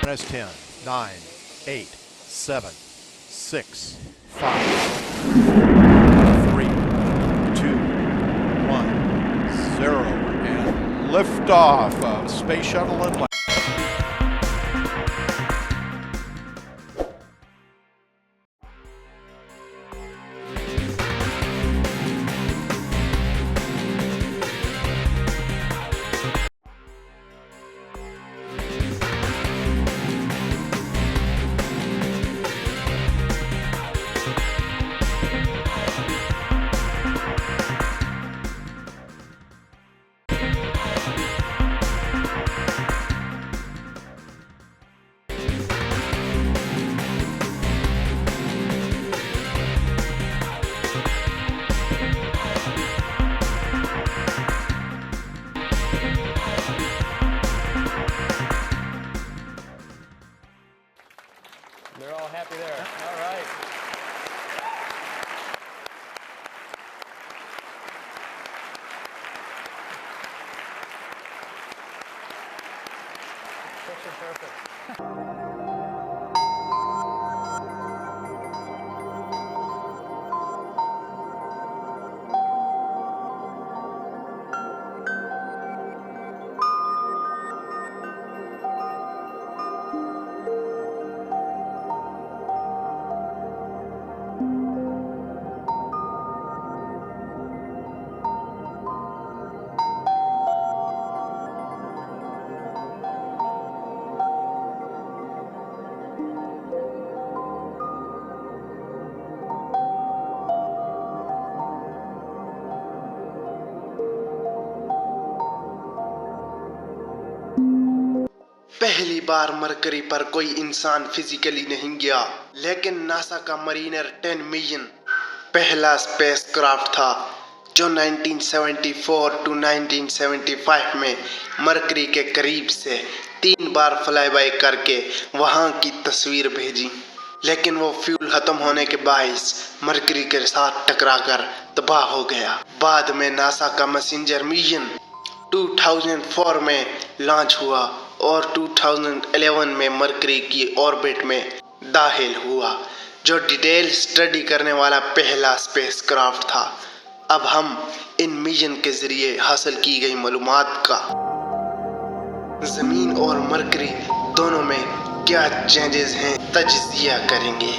has 10, 9, 8, 7, 6, 5, 3, 2, 1, 0, and liftoff of Space Shuttle Atlantis. They're all happy there. All right. Picture perfect. पहली बार mercury पर कोई इंसान physically नहीं गया, लेकिन नासा का मरीनर 10 मिशन पहला स्पेसक्राफ्ट था जो 1974 टू 1975 में मरकरी के करीब से 3 बार फ्लाईबाई करके वहां की तस्वीर भेजी। लेकिन वो फ्यूल खत्म होने के बाइस मरकरी के साथ टकराकर तबाह हो गया। बाद में नासा का मैसेंजर मिशन 2004 में लॉन्च हुआ और 2011 में मरकरी की ऑर्बिट में दाखिल हुआ, जो डिटेल स्टडी करने वाला पहला स्पेसक्राफ्ट था। अब हम इन मिशन के जरिए हासिल की गई मालूमात का जमीन और मरकरी दोनों में क्या चेंजेस हैं तज्जिया करेंगे।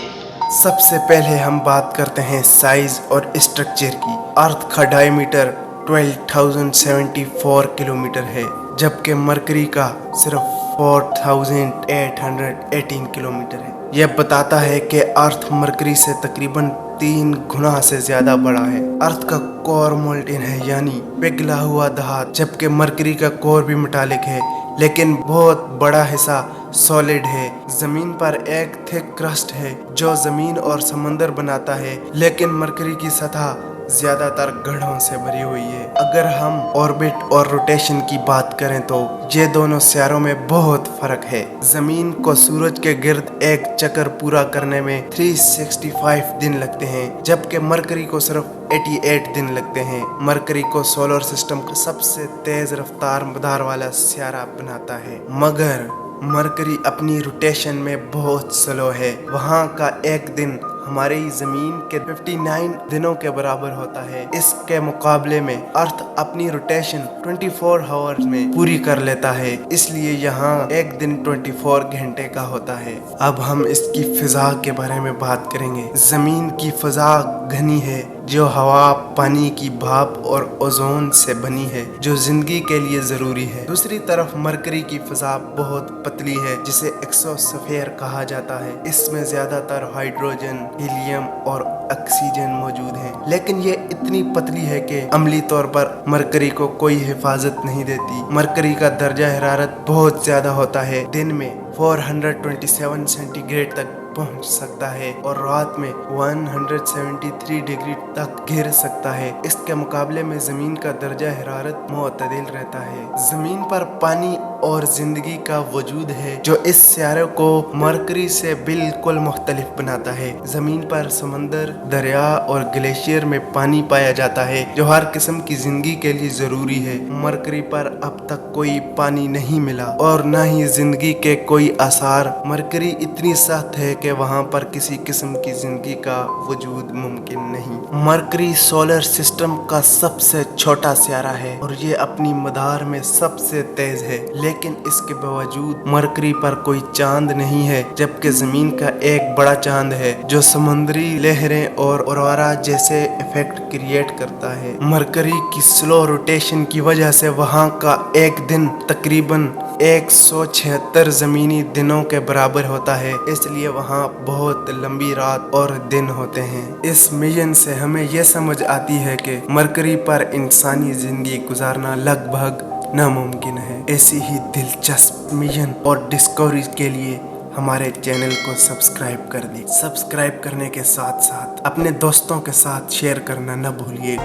सबसे पहले हम बात करते हैं साइज और स्ट्रक्चर की। अर्थ का डायमीटर 12,074 किलोमीटर है, जबकि मरकरी का सिर्फ 4,818 किलोमीटर है। यह बताता है कि अर्थ मरकरी से तकरीबन 3 गुना से ज्यादा बड़ा है। अर्थ का कोर मोल्टेन है, यानी पिघला हुआ धातु, जबकि मरकरी का कोर भी मेटालिक है, लेकिन बहुत बड़ा हिस्सा सॉलिड है। जमीन पर एक थिक क्रस्ट है जो जमीन और समंदर बनाता है, लेकिन मरकरी की सतह ज्यादातर गड्ढों से भरी हुई है। अगर हम ऑर्बिट और रोटेशन की बात करें तो ये दोनों सियारों में बहुत फर्क है। जमीन को सूरज के गिर्द एक चक्कर पूरा करने में 365 दिन लगते हैं, जबकि मरकरी को सिर्फ 88 दिन लगते हैं। मरकरी को सोलर सिस्टम का सबसे तेज रफ्तार मदार वाला सियारा बनाता है, मगर मरकरी अपनी रोटेशन में बहुत स्लो है। वहाँ का एक दिन हमारी जमीन के 59 दिनों के बराबर होता है। इसके मुकाबले में अर्थ अपनी रोटेशन 24 आवर्स में पूरी कर लेता है, इसलिए यहाँ एक दिन 24 घंटे का होता है। अब हम इसकी फिजा के बारे में बात करेंगे। जमीन की फिजा घनी है, जो हवा, पानी की भाप और ओजोन से बनी है, जो जिंदगी के लिए जरूरी है। दूसरी तरफ मरकरी की फिजा बहुत पतली है, जिसे एक्सोस्फीयर कहा जाता है। इसमें ज्यादातर हाइड्रोजन, हीलियम और ऑक्सीजन मौजूद है, लेकिन ये इतनी पतली है कि अमली तौर पर मरकरी को कोई हिफाजत नहीं देती। मरकरी का दर्जा हरारत बहुत ज्यादा होता है, दिन में 427 सेंटीग्रेड तक पहुंच सकता है और रात में 173 डिग्री तक गिर सकता है। इसके मुकाबले में जमीन का दर्जा हरारत मुतदिल रहता है। जमीन पर पानी और जिंदगी का वजूद है जो इस सियारे को मरकरी से बिल्कुल मुख्तलिफ बनाता है। जमीन पर समंदर, दरिया और ग्लेशियर में पानी पाया जाता है जो हर किस्म की जिंदगी के लिए जरूरी है। मरकरी पर अब तक कोई पानी नहीं मिला और न ही जिंदगी के कोई आसार। मरकरी इतनी सख्त है कि वहाँ पर किसी किस्म की जिंदगी का वजूद मुमकिन नहीं। मरकरी सोलर सिस्टम का सबसे छोटा सियारा है और ये अपनी मदार में सबसे तेज है, लेकिन इसके बावजूद मरकरी पर कोई चांद नहीं है, जबकि जमीन का एक बड़ा चांद है जो समुद्री लहरें और औरोरा जैसे इफेक्ट क्रिएट करता है। मरकरी की स्लो रोटेशन की वजह से वहाँ का एक दिन तकरीबन 176 जमीनी दिनों के बराबर होता है, इसलिए वहाँ बहुत लंबी रात और दिन होते हैं। इस मिशन से हमें यह समझ आती है कि मरकरी पर इंसानी जिंदगी गुजारना लगभग नामुमकिन है। ऐसी ही दिलचस्प मिशन और डिस्कवरी के लिए हमारे चैनल को सब्सक्राइब कर दें। सब्सक्राइब करने के साथ साथ अपने दोस्तों के साथ शेयर करना न भूलिए।